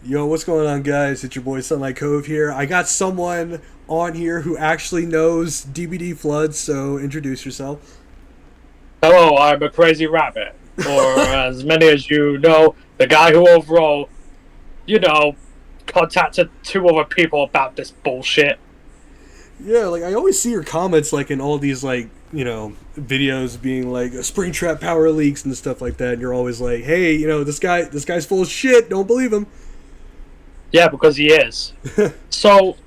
Yo, what's going on, guys? It's your boy Sunlight Cove here. I got someone on here who actually knows DBD Floods, so introduce yourself. Hello, I'm a crazy rabbit. Or as many as you know, the guy who overall, you know, contacted two other people about this bullshit. Yeah, like I always see your comments like in all these videos being like SpringTrap power leaks and stuff like that, and you're always like, hey, this guy's full of shit. Don't believe him. Yeah, because he is. So,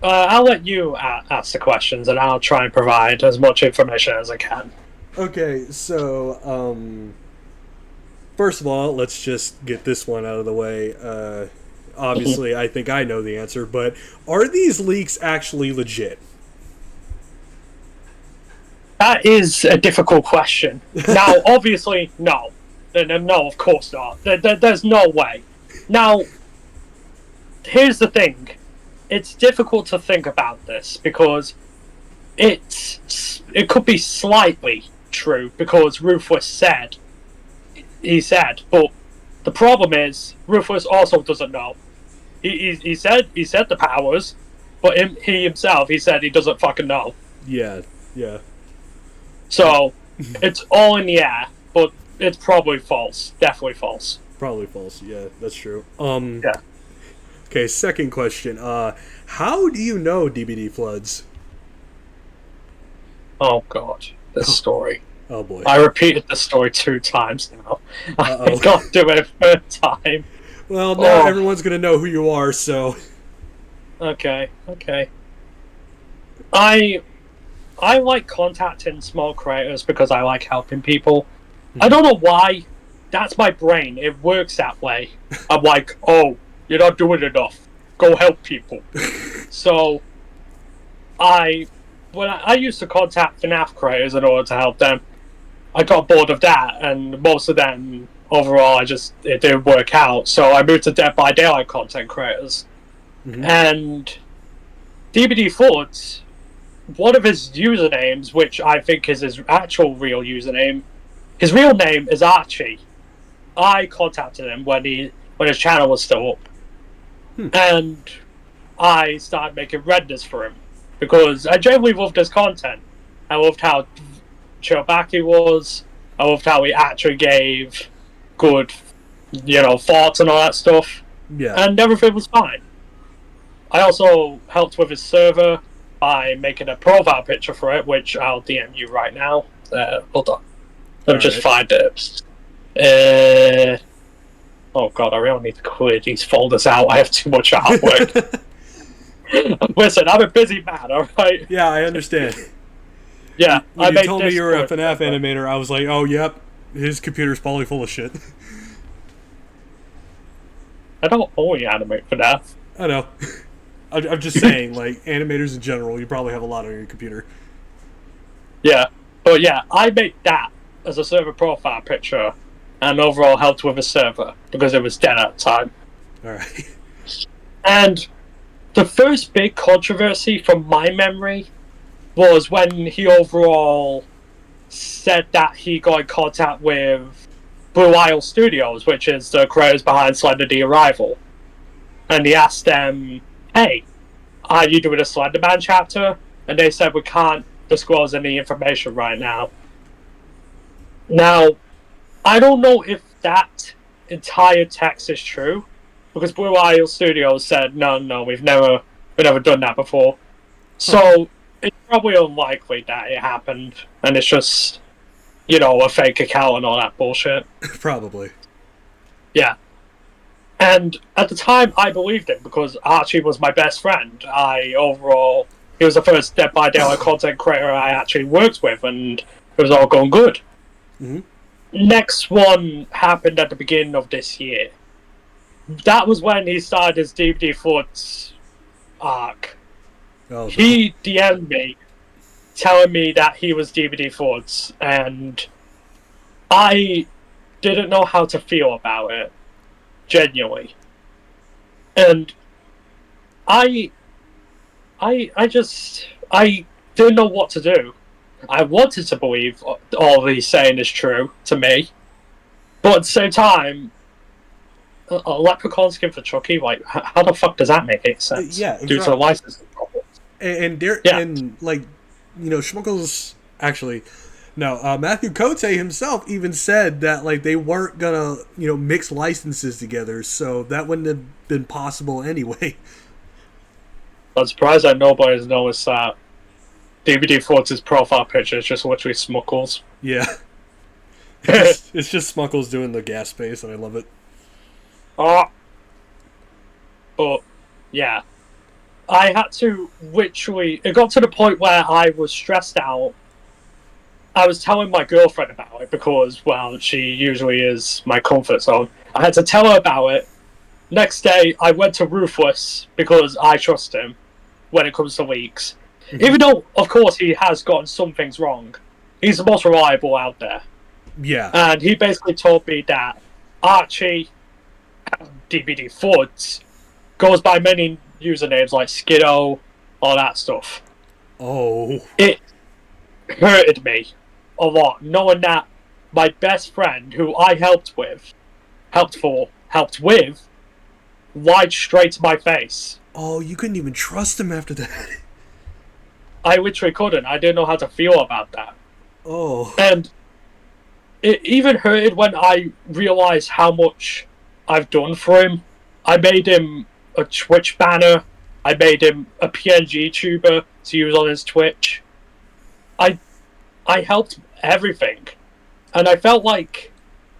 I'll let you ask the questions and I'll try and provide as much information as I can. Okay, so first of all, let's just get this one out of the way. Obviously, I think I know the answer, but are these leaks actually legit? That is a difficult question. Now, obviously, no. No, of course not. There's no way. Now, here's the thing. It's difficult to think about this because it could be slightly true because Ruthless said, but the problem is Ruthless also doesn't know. He said the powers, but he himself, he said he doesn't fucking know. Yeah, yeah. So it's all in the air, but it's probably false. Definitely false. Probably false. Yeah, that's true. Yeah. Okay, second question. How do you know DBD Floods? Oh god, this story. Oh boy. I repeated the story 2 times now. Uh-oh. I can't do it a third time. Well, now everyone's gonna know who you are, so. Okay. I like contacting small creators because I like helping people. I don't know why. That's my brain. It works that way. I'm like, oh, you're not doing enough. Go help people. So, I used to contact FNAF creators in order to help them, I got bored of that, and most of them, overall, it didn't work out. So I moved to Dead by Daylight content creators. Mm-hmm. And DBD Floods, one of his usernames, which I think is his actual real username, his real name is Archie. I contacted him when his channel was still up. And I started making renders for him because I genuinely loved his content. I loved how chill back he was. I loved how he actually gave good, thoughts and all that stuff. Yeah. And everything was fine. I also helped with his server by making a profile picture for it, which I'll DM you right now. Hold on. Let me just find it. Oh god, I really need to clear these folders out. I have too much artwork. Listen, I'm a busy man, alright? Yeah, I understand. Yeah, when you told me you were a FNAF animator, I was like, oh, yep, his computer's probably full of shit. I don't only animate FNAF. I know. I'm just saying, like, animators in general, you probably have a lot on your computer. Yeah, but yeah, I made that as a server profile picture and overall helped with a server because it was dead at the time. Alright. And the first big controversy from my memory was when he overall said that he got in contact with Blue Isle Studios, which is the creators behind Slender the Arrival. And he asked them, hey, are you doing a Slenderman chapter? And they said, we can't disclose any information right now. Now, I don't know if that entire text is true, because Blue Isle Studios said, no, we've never done that before. So, it's probably unlikely that it happened, and it's just, a fake account and all that bullshit. Probably. Yeah. And at the time, I believed him, because Archie was my best friend. He was the first Dead by Daylight content creator I actually worked with, and it was all going good. Mm-hmm. Next one happened at the beginning of this year. That was when he started his DBD Floods arc. Oh, he DM'd me telling me that he was DBD Floods, and I didn't know how to feel about it, genuinely. And I didn't know what to do. I wanted to believe all he's saying is true to me, but at the same time, a leprechaun skin for Chucky. Like, how the fuck does that make any sense? Yeah, exactly. Due to the licensing problems. And like, you know, Schmuckles actually. No, Matthew Cote himself even said that like they weren't gonna, you know, mix licenses together, so that wouldn't have been possible anyway. I'm surprised that nobody's noticed that DBD Floods' profile picture is just literally Smuckles. Yeah. It's just Smuckles doing the gas face, and I love it. But, yeah. I had to literally... It got to the point where I was stressed out. I was telling my girlfriend about it because, well, she usually is my comfort zone. I had to tell her about it. Next day, I went to Ruthless because I trust him when it comes to leaks. Mm-hmm. Even though, of course, he has gotten some things wrong. He's the most reliable out there. Yeah. And he basically told me that Archie, DBD Floods, goes by many usernames like Skiddo, all that stuff. Oh. It hurted me a lot, knowing that my best friend, who I helped with, lied straight to my face. Oh, you couldn't even trust him after that. I literally couldn't. I didn't know how to feel about that. Oh. And it even hurted when I realized how much I've done for him. I made him a Twitch banner. I made him a PNG tuber to use on his Twitch. I helped everything. And I felt like,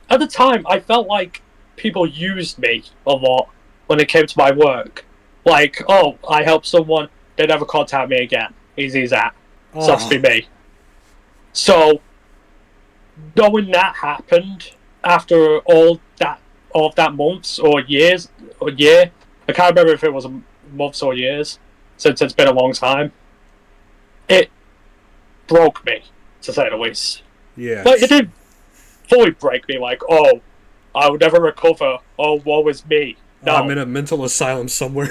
at the time, I felt like people used me a lot when it came to my work. Like, oh, I helped someone, they never contact me again. Easy as that. Oh. Sucks to be me. So, knowing that happened after all of that months or years, or year, I can't remember if it was months or years, since it's been a long time, it broke me, to say the least. Yeah. But it didn't fully break me, like, oh, I would never recover, oh, woe is me. No. I'm in a mental asylum somewhere.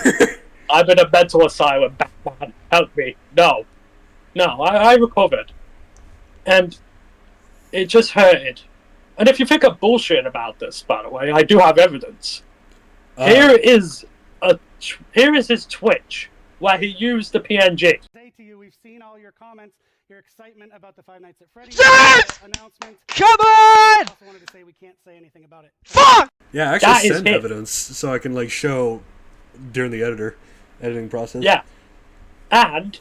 I'm in a mental asylum, Batman, help me. No, I recovered. And it just hurted. And if you think I'm bullshitting about this, by the way, I do have evidence. Here is his Twitch, where he used the PNG. Say to you, we've seen all your comments, your excitement about the Five Nights at Freddy's announcement. Come on! I also wanted to say we can't say anything about it. Fuck! Yeah, actually send evidence so I can like show during the editing process. Yeah. And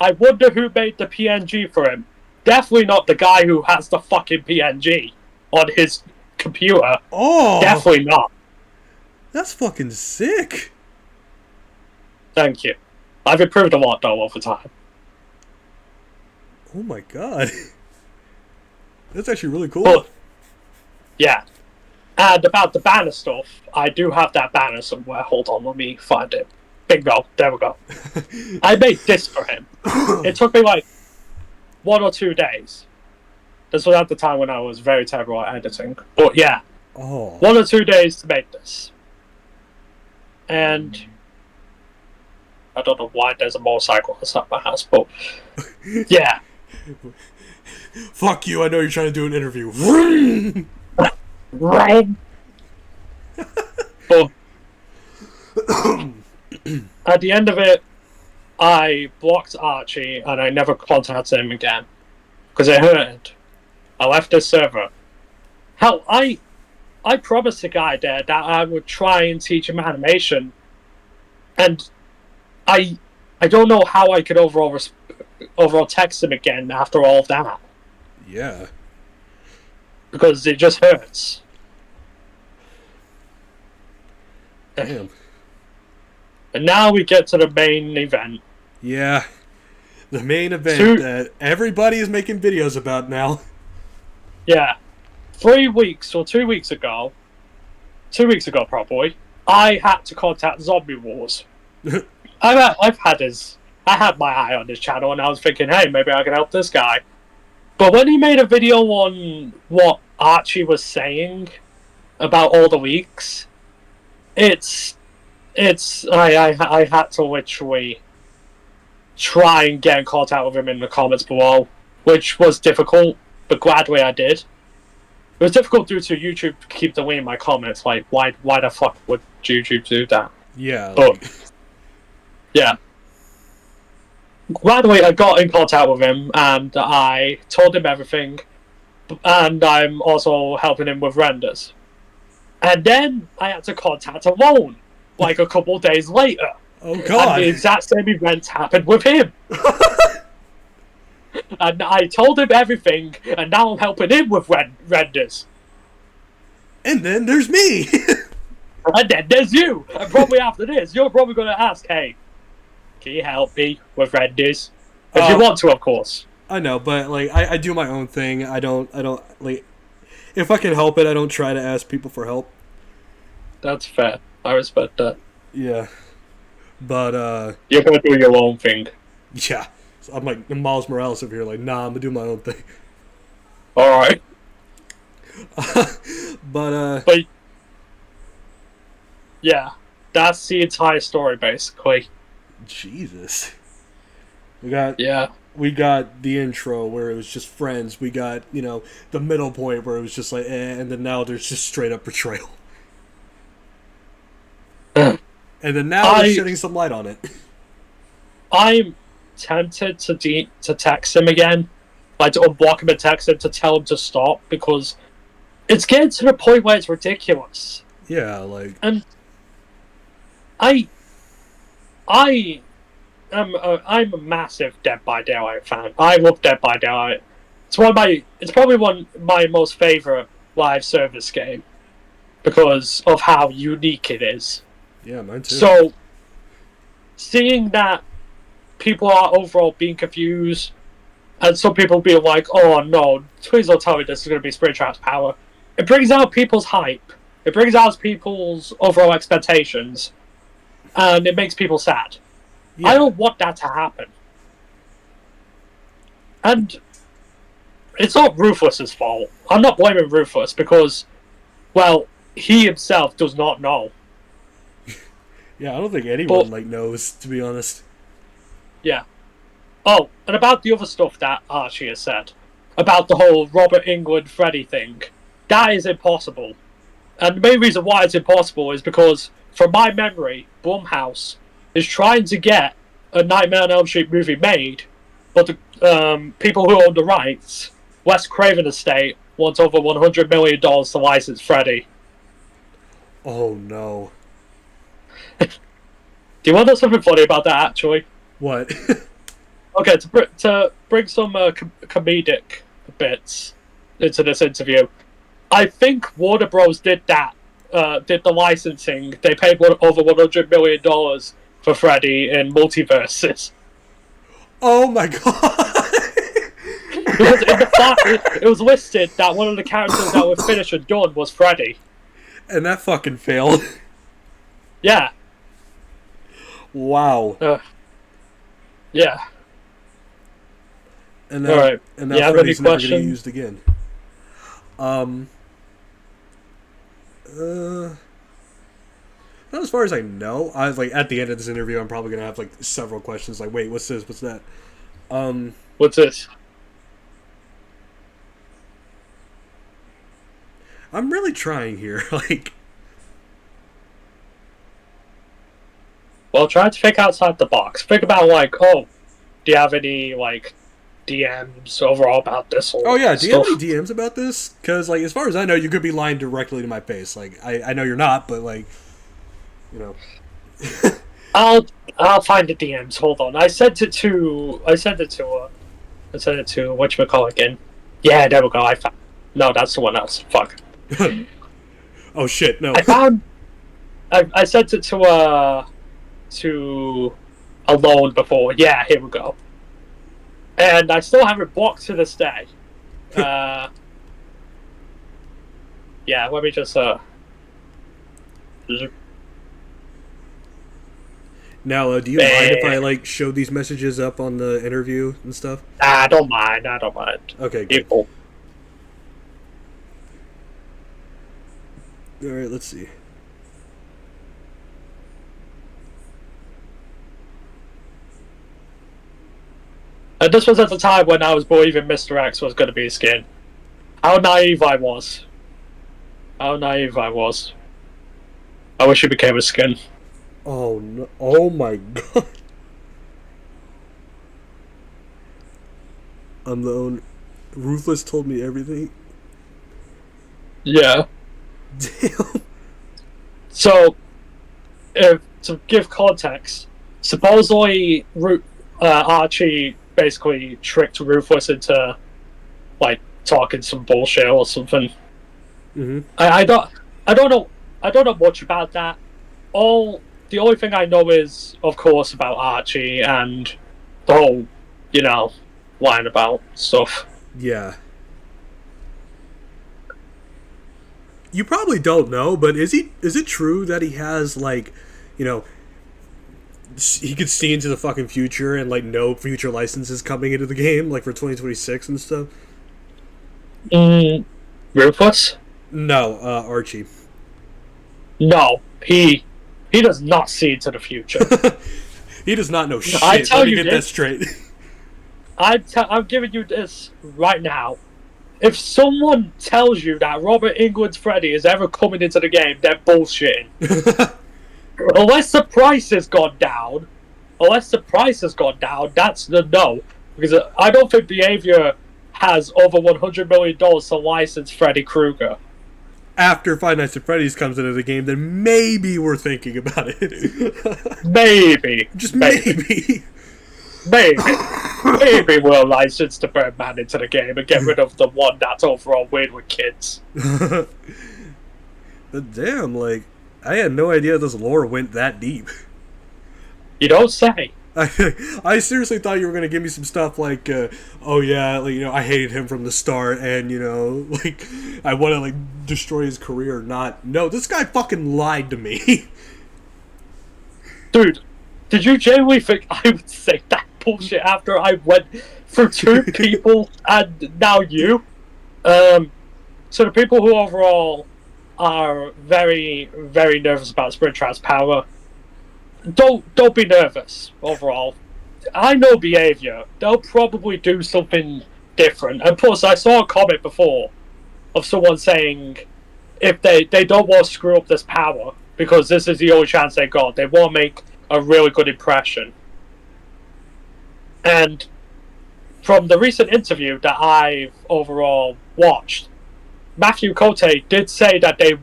I wonder who made the PNG for him. Definitely not the guy who has the fucking PNG on his computer. Oh! Definitely not. That's fucking sick. Thank you. I've improved a lot, though, over time. Oh my god. That's actually really cool. But, yeah. And about the banner stuff, I do have that banner somewhere. Hold on, let me find it. Bingo. There we go. I made this for him. It took me like 1 or 2 days. This was at the time when I was very terrible at editing. But yeah. Oh. 1 or 2 days to make this. And I don't know why there's a motorcycle outside my house, but yeah. Fuck you, I know you're trying to do an interview. Right. But at the end of it, I blocked Archie and I never contacted him again. Because it hurted. I left the server. Hell, I promised the guy there that I would try and teach him animation. And I don't know how I could overall text him again after all of that. Yeah. Because it just hurts. Damn. And now we get to the main event. Yeah. The main event that everybody is making videos about now. Yeah. 3 weeks or 2 weeks ago, 2 weeks ago probably, I had to contact Zombie Wars. I had my eye on his channel and I was thinking, hey, maybe I can help this guy. But when he made a video on what Archie was saying about all the leaks, I had to literally try and get in contact with him in the comments below, which was difficult, but gladly I did. was difficult due to YouTube to keep deleting my comments. Like, why the fuck would YouTube do that? Yeah. But, yeah. Right away, I got in contact with him, and I told him everything, and I'm also helping him with renders. And then I had to contact Alone, like a couple days later. Oh, God. And the exact same event happened with him. And I told him everything, and now I'm helping him with renders. And then there's me. And then there's you. And probably after this, you're probably going to ask, hey, can you help me with renders? If you want to, of course. I know, but like I do my own thing. I don't like, if I can help it, I don't try to ask people for help. That's fair. I respect that. Yeah. But you're going to do your own thing. Yeah. So I'm like Miles Morales over here, like, nah, I'm gonna do my own thing. Alright. But yeah, that's the entire story, basically. Jesus. We got the intro where it was just friends. We got, the middle point where it was just like, and then now there's just straight up betrayal. And then now we're shedding some light on it. I'm tempted to text him again, like to unblock him and text him to tell him to stop, because it's getting to the point where it's ridiculous. Yeah, like, and I'm a massive Dead by Daylight fan. I love Dead by Daylight. It's probably one of my most favorite live service game because of how unique it is. Yeah, mine too. So seeing that people are overall being confused, and some people being like, oh no, please don't tell me this is going to be SpringTrap's power. It brings out people's hype. It brings out people's overall expectations. And it makes people sad. Yeah. I don't want that to happen. And it's not Ruthless's fault. I'm not blaming Ruthless because, well, he himself does not know. Yeah, I don't think anyone knows, to be honest. Yeah. Oh, and about the other stuff that Archie has said, about the whole Robbert England Freddy thing, that is impossible. And the main reason why it's impossible is because, from my memory, Blumhouse is trying to get a Nightmare on Elm Street movie made, but the people who own the rights, Wes Craven Estate, wants over $100 million to license Freddy. Oh no. Do you want to know something funny about that, actually? What? Okay, to bring some comedic bits into this interview, I think Warner Bros. Did that. Did the licensing. They paid over $100 million for Freddy in Multiverses. Oh my god! Because in the fact, it was listed that one of the characters that were finished and done was Freddy. And that fucking failed. Yeah. Wow. Yeah. And now, alright. And now Freddy's never going to get used again. Not as far as I know. I was like, at the end of this interview, I'm probably gonna have like several questions. Like, wait, what's this? What's that? What's this? I'm really trying here. Like, well, try to think outside the box. Think about like, oh, do you have any like DMs overall about this? Oh yeah, do you have any DMs about this? Because like, as far as I know, you could be lying directly to my face. Like, I know you're not, but like, you know. I'll find the DMs. Hold on. I sent it to whatchamacallit again. Yeah, there we go. I found. No, that's the one else. Fuck. Oh shit! No. I sent it to Alone before. Yeah, here we go. And I still have it blocked to this day. Yeah, let me just Now, do you mind if I like show these messages up on the interview and stuff? I don't mind. Okay, good. People. All right, let's see. And this was at the time when I was believing Mr. X was going to be a skin. How naive I was. How naive I was. I wish he became a skin. Oh no! Oh my god! I'm the owner. Ruthless told me everything. Yeah. Damn. So, to give context, supposedly Archie basically tricked Ruthless into like talking some bullshit or something. Mm-hmm. I don't know much about that. The only thing I know is, of course, about Archie and the whole, lying about stuff. Yeah. You probably don't know, but is it true that he has like, you know, he could see into the fucking future and like no future licenses coming into the game like for 2026 and stuff? Ruthless? No, Archie. No, he does not see into the future. He does not know shit. I tell Let me you get this. that straight. I'm giving you this right now. If someone tells you that Robbert England Freddy is ever coming into the game, they're bullshitting. Unless the price has gone down, that's the no. Because I don't think Behavior has over $100 million to license Freddy Krueger. After Five Nights at Freddy's comes into the game, then maybe we're thinking about it. Maybe. Just maybe. Maybe we'll license the Birdman into the game and get rid of the one that's overall weird with kids. But damn, like, I had no idea this lore went that deep. You don't say. I seriously thought you were gonna give me some stuff like, oh yeah, like, I hated him from the start, and like, I want to like destroy his career. Not, no, this guy fucking lied to me. Dude, did you genuinely think I would say that bullshit after I went through two people and now you? So the people who overall are very, very nervous about SpringTrap's power, don't be nervous overall. I know Behavior. They'll probably do something different. And plus, I saw a comment before of someone saying if they don't want to screw up this power because this is the only chance they got. They want to make a really good impression. And from the recent interview that I've overall watched, Matthew Cote did say that they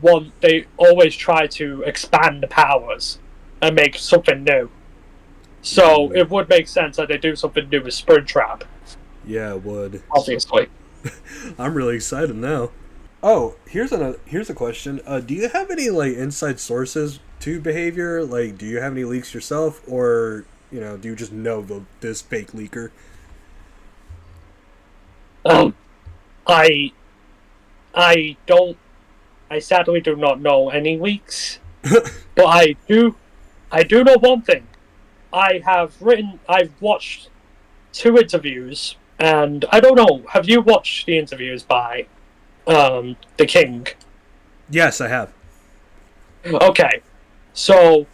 always try to expand the powers and make something new. So it would make sense that they do something new with SpringTrap. Yeah, it would. Obviously. I'm really excited now. Oh, here's a question. Do you have any like inside sources to Behavior? Like, do you have any leaks yourself, or do you just know this fake leaker? I sadly do not know any leaks, but I do know one thing. I've watched 2 interviews, and I don't know, have you watched the interviews by the King? Yes, I have. Okay, so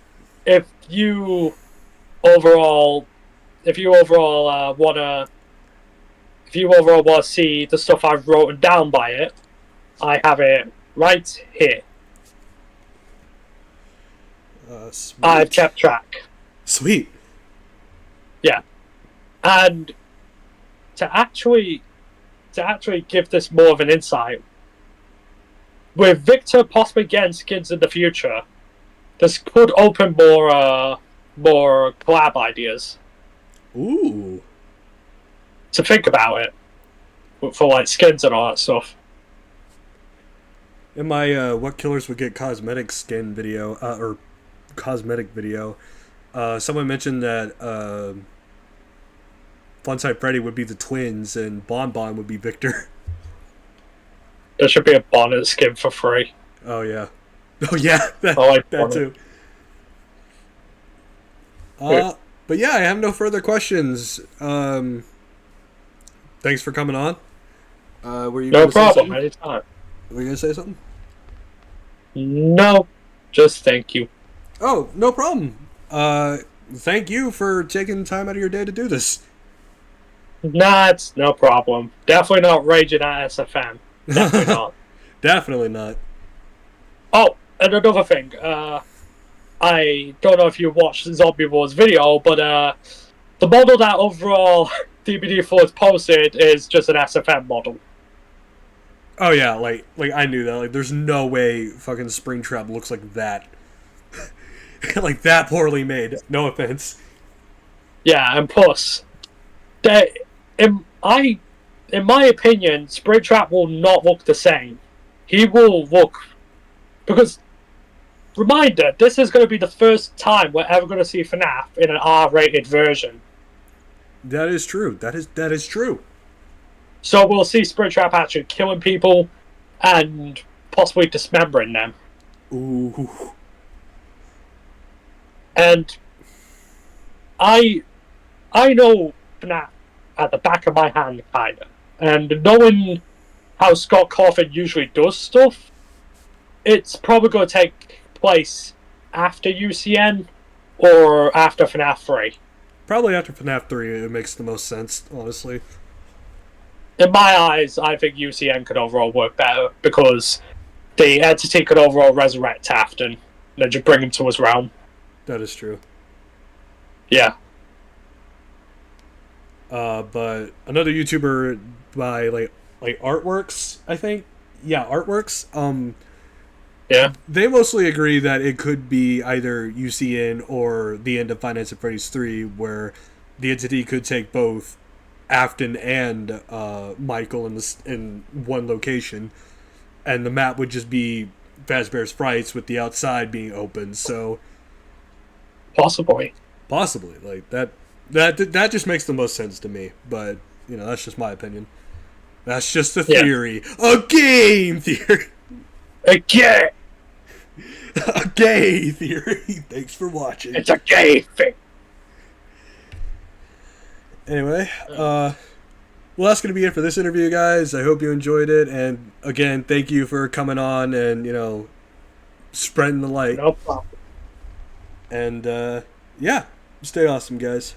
if you overall want to see the stuff I've written down by it, I have it right here. Sweet. I've kept track. Sweet. Yeah, and to actually give this more of an insight, with Victor possibly getting skins in the future, this could open more collab ideas. Ooh. To think about it, for like skins and all that stuff. In my what killers would get cosmetic skin video, or cosmetic video, someone mentioned that Funside Freddy would be the twins and Bon Bon would be Victor. There should be a bonnet skin for free. Oh yeah. Oh yeah, that, I like that too. But yeah, I have no further questions. Thanks for coming on. Were you No problem, anytime. Were you gonna say something? No, just thank you. Oh, no problem. Thank you for taking time out of your day to do this. Nah, it's no problem. Definitely not raging at SFM. Definitely not. Definitely not. Oh, and another thing. I don't know if you watched Zombie Wars video, but the model that overall DBD Floods posted is just an SFM model. Oh yeah, like I knew that. Like, there's no way fucking SpringTrap looks like that. Like that poorly made. No offense. Yeah, and plus, in my opinion, SpringTrap will not look the same. He will look, because reminder, this is going to be the first time we're ever going to see FNAF in an R-rated version. That is true. That is true. So we'll see SpringTrap actually killing people and possibly dismembering them. Ooh. And I know FNAF at the back of my hand, kinda. And knowing how Scott Cawthon usually does stuff, it's probably going to take place after UCN or after FNAF 3. Probably after FNAF 3, it makes the most sense, honestly. In my eyes, I think UCN could overall work better because the entity could overall resurrect Taft and then just bring him to his realm. That is true. Yeah. But another YouTuber by like Artworks, I think. Yeah, Artworks. Yeah. They mostly agree that it could be either UCN or the end of Five Nights at Freddy's 3, where the entity could take both Afton and Michael in one location, and the map would just be Fazbear's Frights with the outside being open. So Possibly, like that just makes the most sense to me. But that's just my opinion. That's just a theory, a game theory, a gay, a gay theory. Thanks for watching. It's a gay thing. Anyway, well, that's going to be it for this interview, guys. I hope you enjoyed it. And again, thank you for coming on and, spreading the light. No problem. And, yeah, stay awesome, guys.